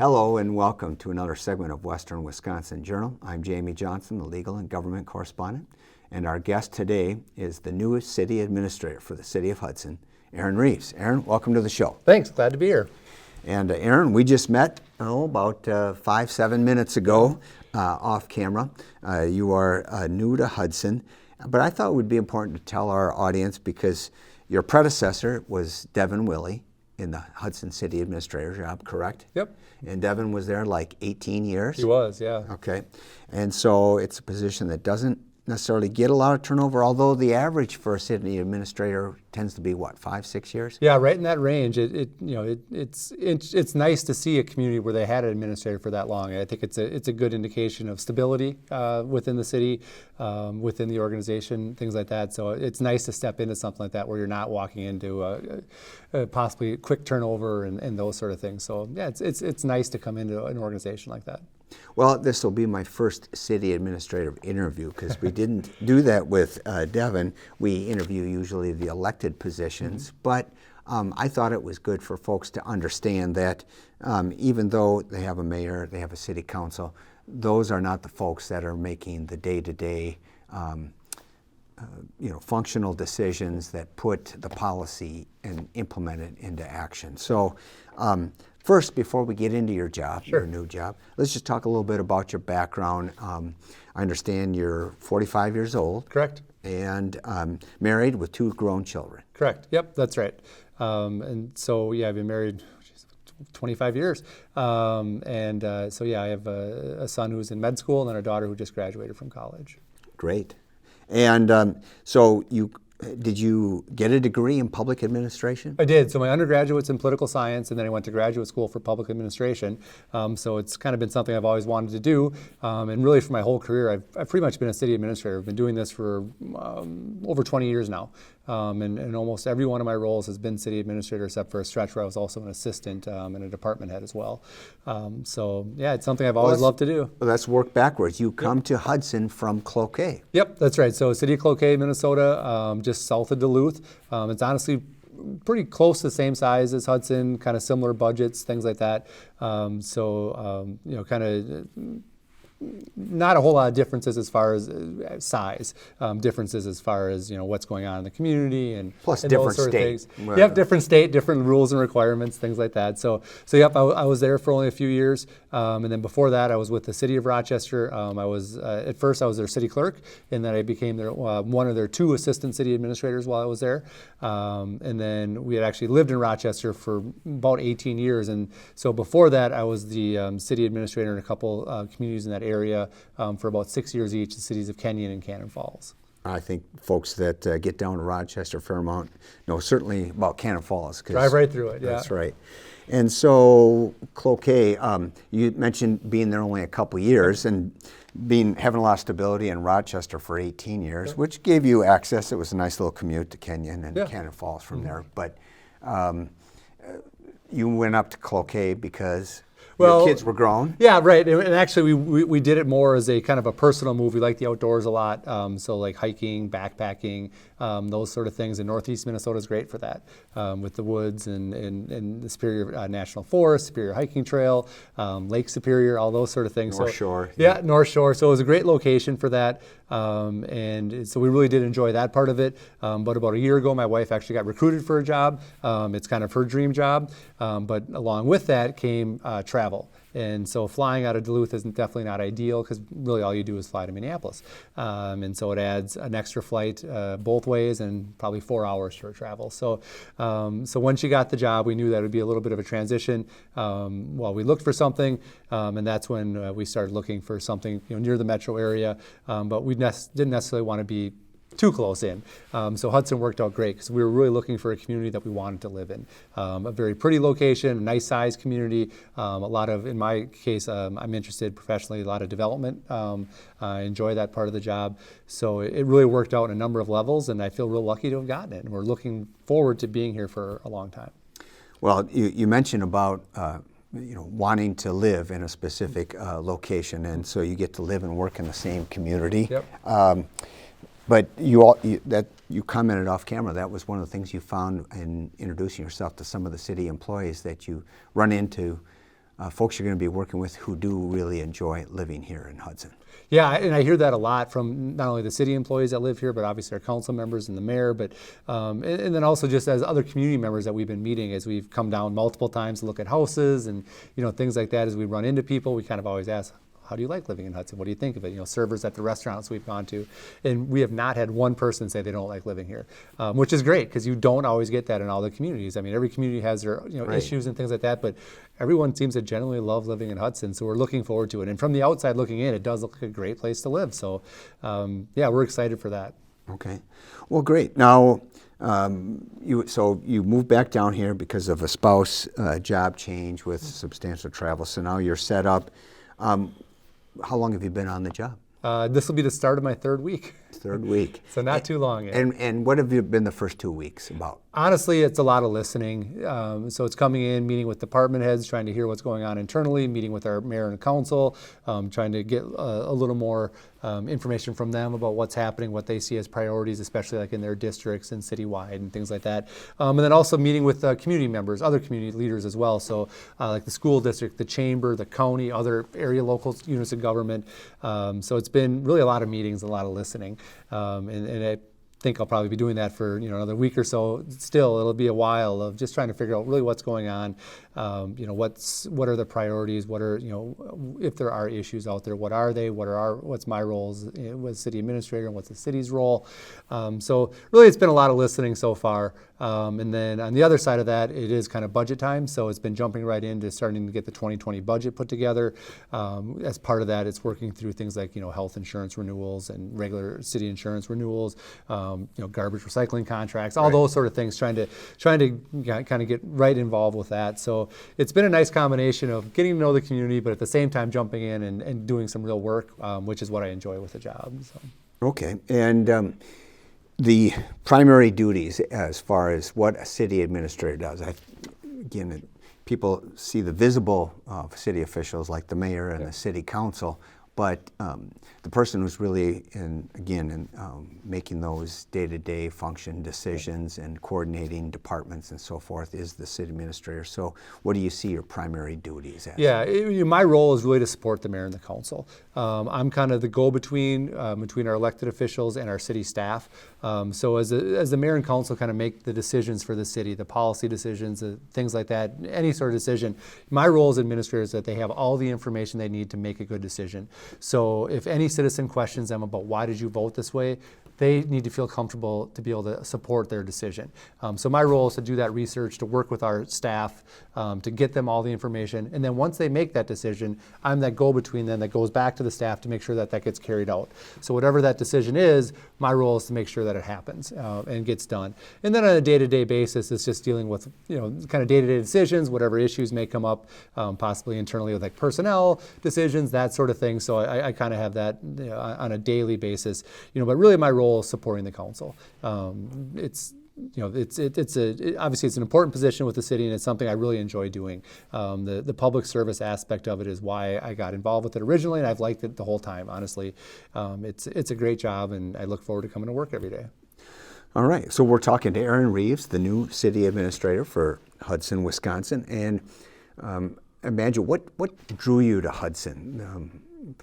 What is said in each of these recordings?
Hello and welcome to another segment of Western Wisconsin Journal. I'm Jamie Johnson, the legal and government correspondent, and our guest today is the newest city administrator for the city of Hudson, Aaron Reeves. Aaron, welcome to the show. Thanks, glad to be here. And Aaron, we just met about 5-7 minutes ago off camera. You are new to Hudson, but I thought it would be important to tell our audience because your predecessor was Devin Willey in the Hudson City Administrator job, correct? Yep. And Devin was there like 18 years? He was, yeah. Okay. And so it's a position that doesn't necessarily get a lot of turnover, although the average for a city administrator tends to be what, 5-6 years? Yeah, right in that range. It's nice to see a community where they had an administrator for that long. I think it's a good indication of stability within the city, within the organization, things like that. So it's nice to step into something like that where you're not walking into possibly quick turnover and those sort of things. So yeah, it's nice to come into an organization like that. Well, this will be my first city administrative interview because we didn't do that with Devin. We interview usually the elected positions, but I thought it was good for folks to understand that even though they have a mayor, they have a city council, those are not the folks that are making the day-to-day functional decisions that put the policy and implement it into action. So first, before we get into your job, Sure. your new job, let's just talk a little bit about your background. I understand you're 45 years old. Correct. And married with 2 grown children. Correct. Yep, that's right. And so, yeah, I've been married 25 years. So, yeah, I have a son who's in med school and then a daughter who just graduated from college. Great. And so did you get a degree in public administration? I did. So my undergraduate's in political science, and then I went to graduate school for public administration. So it's kind of been something I've always wanted to do. And really for my whole career, I've pretty much been a city administrator. I've been doing this for over 20 years now. And almost every one of my roles has been city administrator, except for a stretch where I was also an assistant and a department head as well. So yeah, it's something I've always loved to do. Well, let's work backwards. You come to Hudson from Cloquet. Yep, that's right. So city of Cloquet, Minnesota, just south of Duluth. It's honestly pretty close to the same size as Hudson, kind of similar budgets, things like that. Kind of not a whole lot of differences as far as size, differences as far as what's going on in the community and plus and different those sort state. Of things. Yep, different state, different rules and requirements, things like that. So yep, I was there for only a few years, and then before that, I was with the city of Rochester. At first I was their city clerk, and then I became one of their 2 assistant city administrators while I was there. And then we had actually lived in Rochester for about 18 years, and so before that, I was the city administrator in a couple communities in that area for about 6 years each, the cities of Kenyon and Cannon Falls. I think folks that get down to Rochester, Fairmount, know certainly about Cannon Falls. Drive right through it, yeah. That's right. And so, Cloquet, you mentioned being there only a couple years and having a lot of stability in Rochester for 18 years, Yep. which gave you access. It was a nice little commute to Kenyon and Yeah. Cannon Falls from there. But you went up to Cloquet because your kids were grown? Yeah, right. And actually, we did it more as a kind of a personal move. We like the outdoors a lot. So like hiking, backpacking, those sort of things. And Northeast Minnesota is great for that, with the woods and the Superior National Forest, Superior Hiking Trail, Lake Superior, all those sort of things. North Shore. Yeah, North Shore. So it was a great location for that. And so we really did enjoy that part of it. But about a year ago, my wife actually got recruited for a job. It's kind of her dream job. But along with that came travel. And so flying out of Duluth is definitely not ideal because really all you do is fly to Minneapolis. And so it adds an extra flight both ways and probably 4 hours for travel. So once she got the job, we knew that it would be a little bit of a transition while we looked for something. And that's when we started looking for something near the metro area. But we didn't necessarily want to be too close in. So Hudson worked out great because we were really looking for a community that we wanted to live in. A very pretty location, a nice sized community, a lot of, in my case, I'm interested professionally, a lot of development. I enjoy that part of the job. So it really worked out on a number of levels, and I feel real lucky to have gotten it. And we're looking forward to being here for a long time. Well, you mentioned about wanting to live in a specific location, and so you get to live and work in the same community. Yep. But you commented off camera, that was one of the things you found in introducing yourself to some of the city employees, that you run into folks you're going to be working with who do really enjoy living here in Hudson. Yeah, and I hear that a lot from not only the city employees that live here, but obviously our council members and the mayor, but and then also just as other community members that we've been meeting as we've come down multiple times to look at houses and things like that. As we run into people, we kind of always ask, how do you like living in Hudson? What do you think of it? Servers at the restaurants we've gone to, and we have not had one person say they don't like living here, which is great because you don't always get that in all the communities. I mean, every community has their Right. issues and things like that, but everyone seems to generally love living in Hudson. So we're looking forward to it. And from the outside looking in, it does look like a great place to live. So yeah, we're excited for that. Okay, well, great. Now, you moved back down here because of a spouse job change with substantial travel. So now you're set up. How long have you been on the job? This will be the start of my third week. Third week. So not too long yet. And what have you been the first 2 weeks about? Honestly, it's a lot of listening. So it's coming in, meeting with department heads, trying to hear what's going on internally, meeting with our mayor and council, trying to get a little more information from them about what's happening, what they see as priorities, especially like in their districts and citywide and things like that. And then also meeting with community members, other community leaders as well. So like the school district, the chamber, the county, other area local units of government. So it's been really a lot of meetings, a lot of listening. And I think I'll probably be doing that for another week or so. Still, it'll be a while of just trying to figure out really what's going on. What are the priorities? What are if there are issues out there, what are they? What's my role as city administrator, and what's the city's role? So really, it's been a lot of listening so far. And then on the other side of that, it is kind of budget time. So it's been jumping right into starting to get the 2020 budget put together. As part of that, it's working through things like health insurance renewals and regular city insurance renewals. Garbage recycling contracts, all those sort of things, trying to kind of get right involved with that. So it's been a nice combination of getting to know the community, but at the same time jumping in and doing some real work, which is what I enjoy with the job. So. Okay, and the primary duties as far as what a city administrator does, people see the visible city officials like the mayor and the city council, but the person who's really in making those day-to-day function decisions and coordinating departments and so forth is the city administrator. So what do you see your primary duties as? Yeah, my role is really to support the mayor and the council. I'm kind of the go-between between our elected officials and our city staff. So as the mayor and council kind of make the decisions for the city, the policy decisions, things like that, any sort of decision, my role as administrator is that they have all the information they need to make a good decision. So if any citizen questions them about why did you vote this way, they need to feel comfortable to be able to support their decision. So my role is to do that research, to work with our staff, to get them all the information. And then once they make that decision, I'm that go-between then that goes back to the staff to make sure that that gets carried out. So whatever that decision is, my role is to make sure that it happens and gets done. And then on a day-to-day basis, it's just dealing with kind of day-to-day decisions, whatever issues may come up, possibly internally with like personnel decisions, that sort of thing. So I kind of have that on a daily basis. But really my role is supporting the council. Obviously it's an important position with the city, and it's something I really enjoy doing. The public service aspect of it is why I got involved with it originally, and I've liked it the whole time. Honestly, it's a great job, and I look forward to coming to work every day. All right, so we're talking to Aaron Reeves, the new city administrator for Hudson, Wisconsin, and imagine what drew you to Hudson?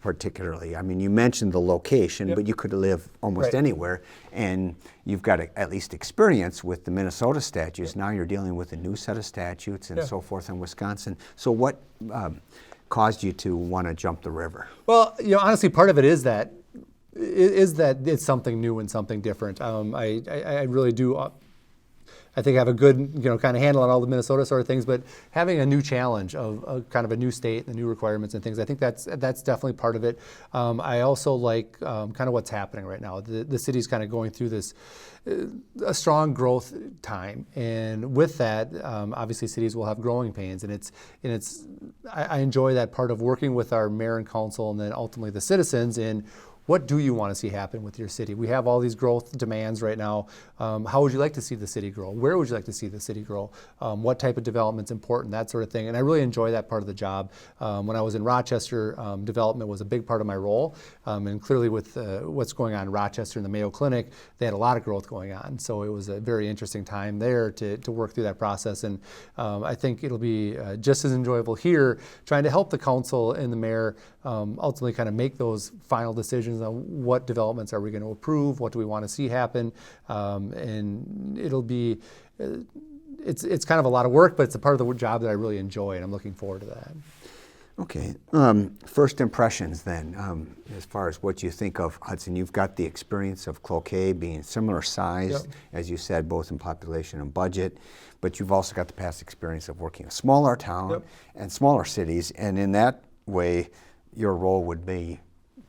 Particularly, I mean, you mentioned the location, but you could live almost anywhere, and you've got at least experience with the Minnesota statutes. Now you're dealing with a new set of statutes and so forth in Wisconsin. So what caused you to want to jump the river? Well, honestly, part of it is that it's something new and something different. I really do. I think I have a good, kind of handle on all the Minnesota sort of things, but having a new challenge of kind of a new state, the new requirements and things, I think that's definitely part of it. I also like kind of what's happening right now. The city's kind of going through this a strong growth time, and with that, obviously cities will have growing pains, and I enjoy that part of working with our mayor and council, and then ultimately the citizens in what do you want to see happen with your city? We have all these growth demands right now. How would you like to see the city grow? Where would you like to see the city grow? What type of development's important? That sort of thing. And I really enjoy that part of the job. When I was in Rochester, development was a big part of my role. And clearly with what's going on in Rochester and the Mayo Clinic, they had a lot of growth going on. So it was a very interesting time there to work through that process. And I think it'll be just as enjoyable here, trying to help the council and the mayor ultimately kind of make those final decisions on what developments are we going to approve, what do we want to see happen, and it'll be, it's kind of a lot of work, but it's a part of the job that I really enjoy, and I'm looking forward to that. Okay. First impressions then, as far as what you think of Hudson. You've got the experience of Cloquet being similar size, Yep. as you said, both in population and budget, but you've also got the past experience of working in a smaller town Yep. and smaller cities, and in that way, your role would be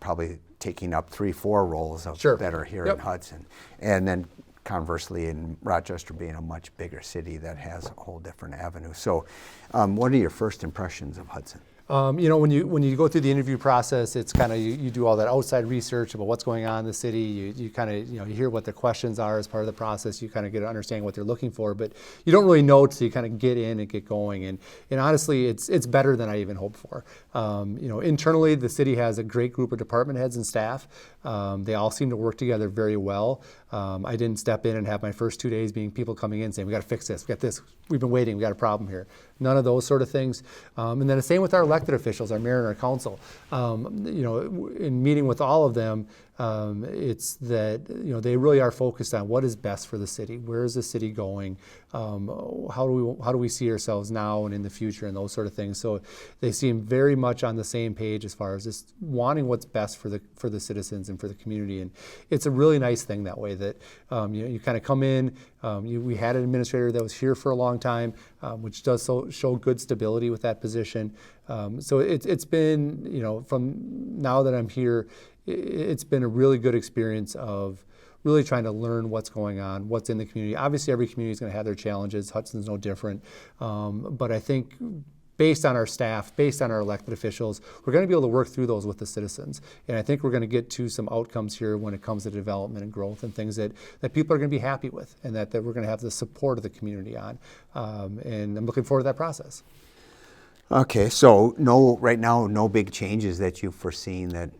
probably taking up 3-4 roles of, Sure. that are here Yep. in Hudson. And then conversely, in Rochester being a much bigger city that has a whole different avenue. So what are your first impressions of Hudson? When you go through the interview process, it's kind of you do all that outside research about what's going on in the city. You kind of you hear what their questions are as part of the process. You kind of get to understand what they're looking for, but you don't really know until you kind of get in and get going. And honestly, it's better than I even hoped for. Internally, the city has a great group of department heads and staff. They all seem to work together very well. I didn't step in and have my first 2 days being people coming in saying, we got to fix this, we got this, we've been waiting, we got a problem here. None of those sort of things. And then the same with our elected officials, our mayor and our council. In meeting with all of them, it's that they really are focused on what is best for the city. Where is the city going? How do we see ourselves now and in the future, and those sort of things. So they seem very much on the same page as far as just wanting what's best for the citizens and for the community. And it's a really nice thing that way. That you kind of come in. We had an administrator that was here for a long time, which does show good stability with that position. So it's been from now that I'm here. It's been a really good experience of really trying to learn what's going on, what's in the community. Obviously, every community is going to have their challenges. Hudson's no different. But I think based on our staff, based on our elected officials, we're going to be able to work through those with the citizens. And I think we're going to get to some outcomes here when it comes to development and growth and things that people are going to be happy with, and that we're going to have the support of the community on. And I'm looking forward to that process. Okay, so right now, no big changes that you've foreseen that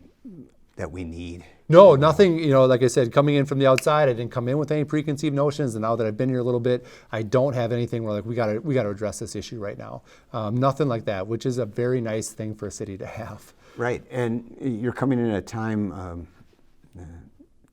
we need? No, nothing, like I said, coming in from the outside, I didn't come in with any preconceived notions, and now that I've been here a little bit, I don't have anything where we got to address this issue right now. Nothing like that, which is a very nice thing for a city to have. Right, and you're coming in at a time,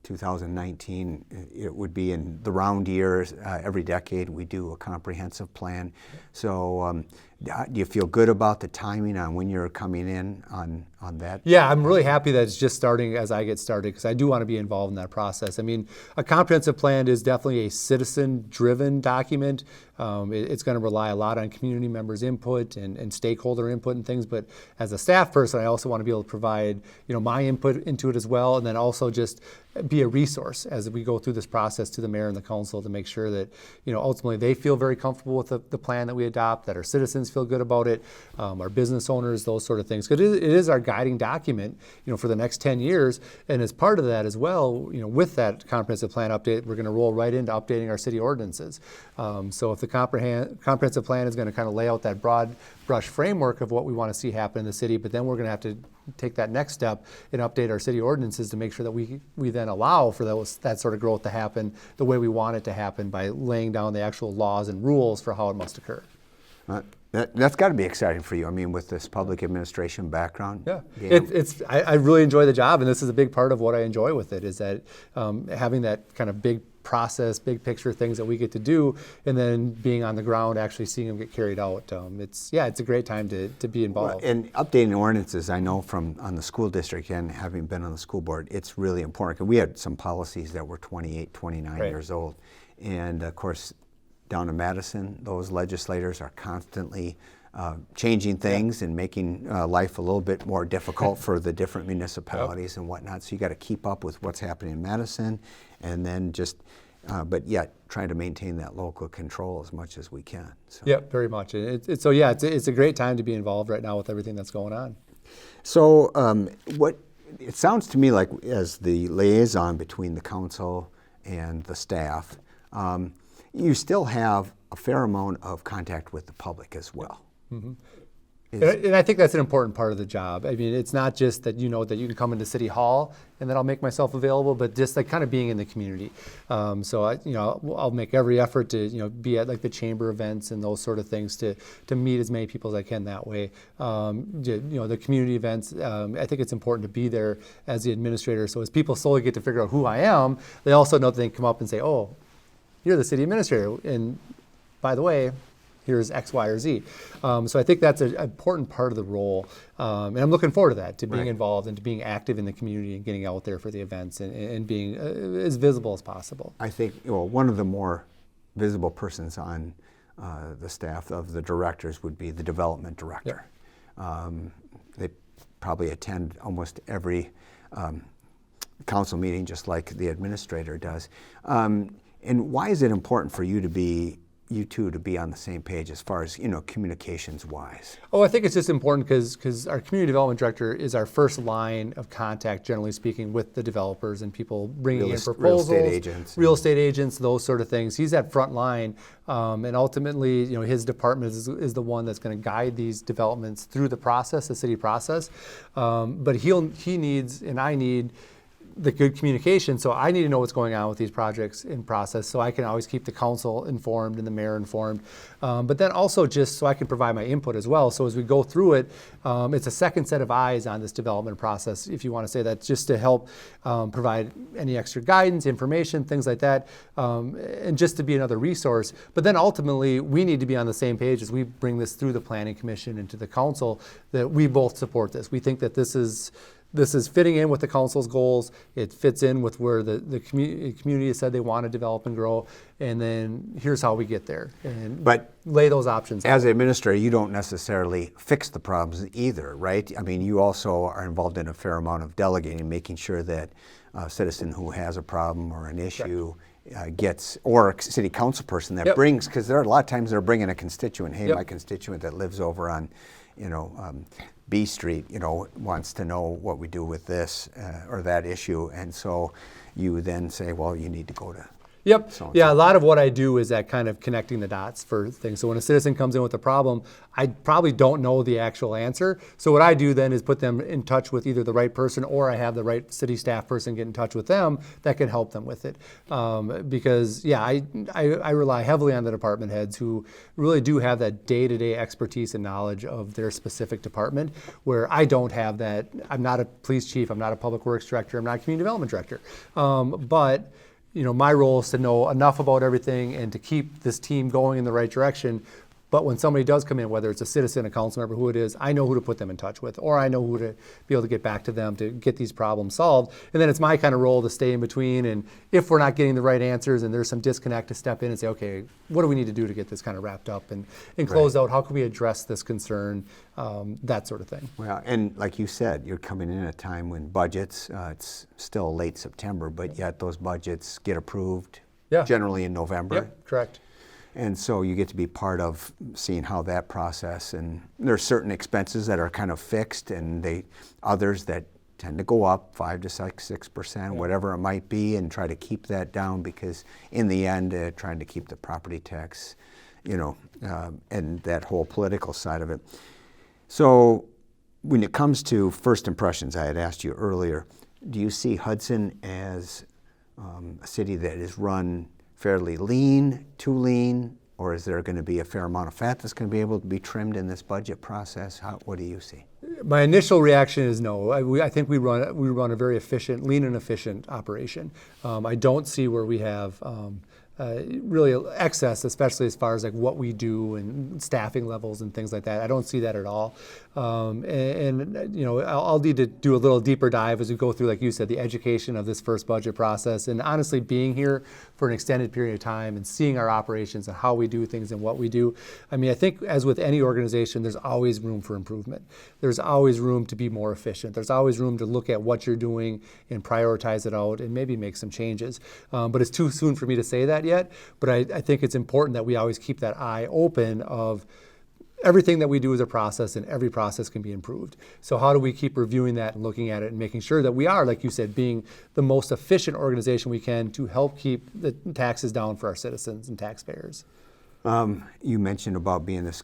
2019, it would be in the round years. Every decade we do a comprehensive plan. So do you feel good about the timing on when you're coming in on that? Yeah, I'm really happy that it's just starting as I get started, because I do want to be involved in that process. I mean, a comprehensive plan is definitely a citizen-driven document. It's going to rely a lot on community members' input and stakeholder input and things. But as a staff person, I also want to be able to provide my input into it as well, and then also just be a resource as we go through this process to the mayor and the council to make sure that ultimately they feel very comfortable with the plan that we adopt, that our citizens feel good about it, our business owners, those sort of things. Because it is our guiding document, for the next 10 years. And as part of that as well, with that comprehensive plan update, we're going to roll right into updating our city ordinances. So if the comprehensive plan is going to kind of lay out that broad brush framework of what we want to see happen in the city, but then we're going to have to take that next step and update our city ordinances to make sure that we then allow for that sort of growth to happen the way we want it to happen by laying down the actual laws and rules for how it must occur. That's got to be exciting for you. I mean, with this public administration background. Yeah, I really enjoy the job, and this is a big part of what I enjoy with it, is that having that kind of big process, big picture things that we get to do, and then being on the ground, actually seeing them get carried out. It's a great time to be involved. Well, and updating ordinances, I know on the school district and having been on the school board, it's really important. We had some policies that were 28, 29 Right. years old, and of course, down in Madison, those legislators are constantly changing things and making life a little bit more difficult for the different municipalities and whatnot. So you got to keep up with what's happening in Madison, and then but yet trying to maintain that local control as much as we can. So. Yeah, very much. It's a great time to be involved right now with everything that's going on. So it sounds to me like as the liaison between the council and the staff, you still have a fair amount of contact with the public as well. Mm-hmm. And I think that's an important part of the job. I mean, it's not just that that you can come into City Hall and that I'll make myself available, but just like kind of being in the community. So I'll make every effort to be at like the chamber events and those sort of things to meet as many people as I can that way. The community events. I think it's important to be there as the administrator. So as people slowly get to figure out who I am, they also know that they can come up and say, "Oh, you're the city administrator," and by the way, here's X, Y, or Z. So I think that's an important part of the role. And I'm looking forward to that, to being involved and to being active in the community and getting out there for the events and being as visible as possible. I think one of the more visible persons on the staff of the directors would be the development director. Yep. They probably attend almost every council meeting just like the administrator does. And why is it important for you two to be on the same page as far as communications wise? Oh, I think it's just important because our community development director is our first line of contact, generally speaking, with the developers and people bringing in proposals, real estate agents, those sort of things. He's that front line, and ultimately, his department is the one that's going to guide these developments through the process, the city process. But he needs, and I need, the good communication. So I need to know what's going on with these projects in process so I can always keep the council informed and the mayor informed. But then also just so I can provide my input as well. So as we go through it, it's a second set of eyes on this development process, if you want to say that, just to help provide any extra guidance, information, things like that, and just to be another resource. But then ultimately, we need to be on the same page as we bring this through the planning commission and to the council, that we both support this. We think that this is fitting in with the council's goals. It fits in with where the community has said they want to develop and grow. And then here's how we get there. But lay those options out. As an administrator, you don't necessarily fix the problems either, right? I mean, you also are involved in a fair amount of delegating, making sure that a citizen who has a problem or an issue gets, or a city council person that brings, because there are a lot of times they're bringing a constituent. Hey, my constituent that lives over on, B Street, wants to know what we do with this or that issue, and so you then say, well, you need to go to. Yep. Yeah, a lot of what I do is that kind of connecting the dots for things. So when a citizen comes in with a problem, I probably don't know the actual answer. So what I do then is put them in touch with either the right person, or I have the right city staff person get in touch with them that can help them with it. Because I rely heavily on the department heads who really do have that day-to-day expertise and knowledge of their specific department, where I don't have that. I'm not a police chief, I'm not a public works director, I'm not a community development director. But my role is to know enough about everything and to keep this team going in the right direction. But when somebody does come in, whether it's a citizen, a council member, who it is, I know who to put them in touch with, or I know who to be able to get back to them to get these problems solved. And then it's my kind of role to stay in between. And if we're not getting the right answers and there's some disconnect, to step in and say, okay, what do we need to do to get this kind of wrapped up and closed out? How can we address this concern? That sort of thing. Well, and like you said, you're coming in at a time when budgets, it's still late September, but yet those budgets get approved generally in November. Yep, correct. And so you get to be part of seeing how that process, and there's certain expenses that are kind of fixed, and others that tend to go up 5 to 6%, whatever it might be, and try to keep that down, because in the end, trying to keep the property tax, and that whole political side of it. So when it comes to first impressions, I had asked you earlier, do you see Hudson as a city that is run fairly lean, too lean, or is there going to be a fair amount of fat that's going to be able to be trimmed in this budget process? what do you see? My initial reaction is no. I think we run a very efficient, lean and efficient operation. I don't see where we have really excess, especially as far as like what we do and staffing levels and things like that. I don't see that at all. I'll need to do a little deeper dive as we go through, like you said, the education of this first budget process, and honestly being here for an extended period of time and seeing our operations and how we do things and what we do. I mean, I think as with any organization, there's always room for improvement. There's always room to be more efficient. There's always room to look at what you're doing and prioritize it out and maybe make some changes. But it's too soon for me to say that yet. But I think it's important that we always keep that eye open of everything that we do is a process, and every process can be improved. So how do we keep reviewing that and looking at it and making sure that we are, like you said, being the most efficient organization we can to help keep the taxes down for our citizens and taxpayers? You mentioned about being this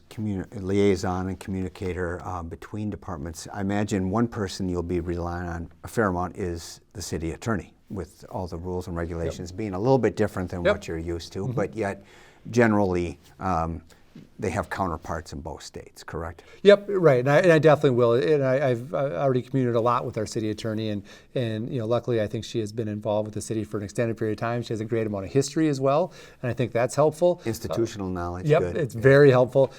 liaison and communicator between departments. I imagine one person you'll be relying on a fair amount is the city attorney, with all the rules and regulations being a little bit different than what you're used to, but yet generally they have counterparts in both states, correct? Yep, right, and I definitely will. And I've already communicated a lot with our city attorney, and luckily I think she has been involved with the city for an extended period of time. She has a great amount of history as well, and I think that's helpful. Institutional knowledge. Yep, good. It's very helpful.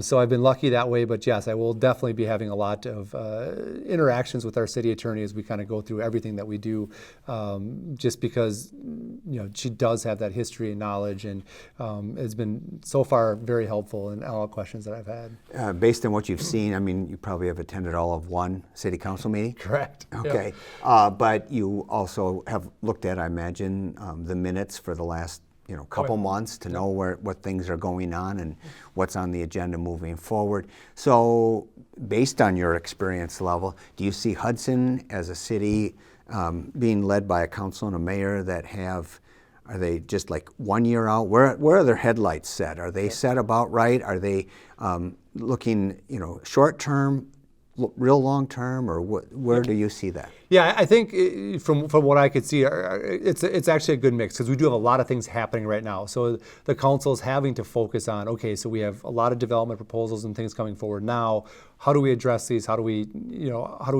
So I've been lucky that way, but yes, I will definitely be having a lot of interactions with our city attorney as we kind of go through everything that we do, just because she does have that history and knowledge, and has been so far very helpful in all the questions that I've had. Based on what you've seen, I mean, you probably have attended all of one city council meeting? Correct. Okay. Yep. But you also have looked at, I imagine, the minutes for the last couple months to know what things are going on and what's on the agenda moving forward. So based on your experience level, do you see Hudson as a city being led by a council and a mayor that are they just like 1 year out? Where are their headlights set? Are they set about right? Are they looking, short term, real long term, or where do you see that? Yeah, I think from what I could see, it's actually a good mix, because we do have a lot of things happening right now. So the council is having to focus on, okay, so we have a lot of development proposals and things coming forward now. How do we address these? How do we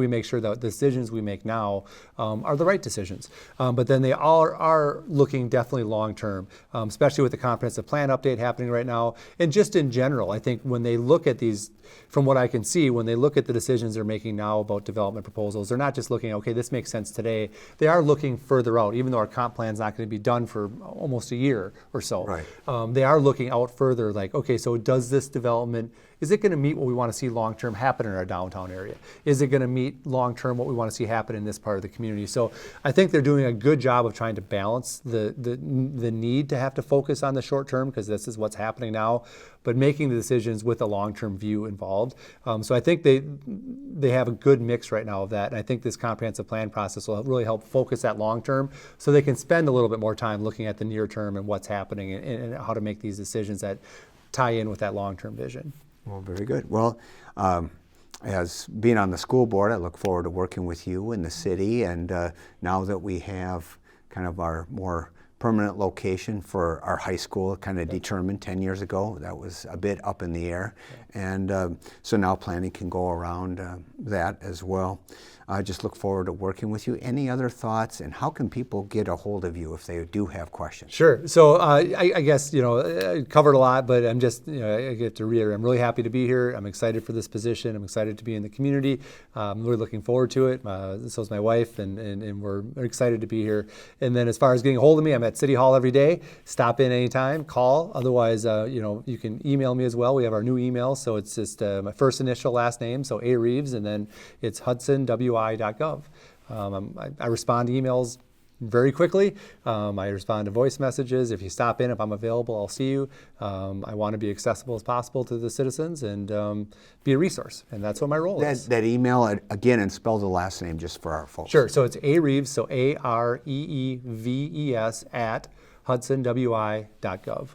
make sure that the decisions we make now are the right decisions? But then they all are looking definitely long term, especially with the comprehensive plan update happening right now. And just in general, I think when they look at these, from what I can see, when they look at the decisions they're making now about development proposals, they're not just looking, okay, this makes sense today. They are looking further out, even though our comp plan is not going to be done for almost a year or so. Right. They are looking out further, like, okay, so does this development, is it going to meet what we want to see long term happen in our downtown area? Is it going to meet long term what we want to see happen in this part of the community? So I think they're doing a good job of trying to balance the need to have to focus on the short term, because this is what's happening now, but making the decisions with a long term view involved. So I think they have a good mix right now of that, and I think this comprehensive plan process will really help focus that long term, so they can spend a little bit more time looking at the near term and what's happening and how to make these decisions that tie in with that long term vision. Well, very good. Well, as being on the school board, I look forward to working with you in the city, and now that we have kind of our more permanent location for our high school kind of determined 10 years ago, that was a bit up in the air, and so now planning can go around that as well. I just look forward to working with you. Any other thoughts, and how can people get a hold of you if they do have questions? Sure. So I guess, I covered a lot, but I'm just, I get to reiterate, I'm really happy to be here. I'm excited for this position. I'm excited to be in the community. I'm really looking forward to it. So is my wife, and we're excited to be here. And then as far as getting a hold of me, I'm at City Hall every day. Stop in anytime, call. Otherwise, you can email me as well. We have our new email. So it's just my first initial, last name, so A. Reeves, and then it's hudsonwi.gov. I respond to emails very quickly. I respond to voice messages. If you stop in, if I'm available, I'll see you. I want to be accessible as possible to the citizens and be a resource, and that's what my role is. That email, again, and spell the last name just for our folks. Sure, so it's A. Reeves, so AREEVES at hudsonwi.gov.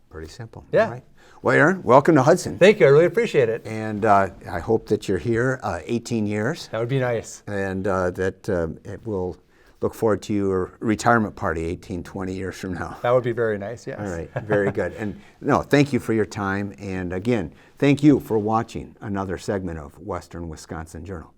Pretty simple. Yeah. All right. Well, Aaron, welcome to Hudson. Thank you, I really appreciate it. And I hope that you're here 18 years. That would be nice. And that we'll look forward to your retirement party 18, 20 years from now. That would be very nice, yes. All right, very good. And no, thank you for your time. And again, thank you for watching another segment of Western Wisconsin Journal.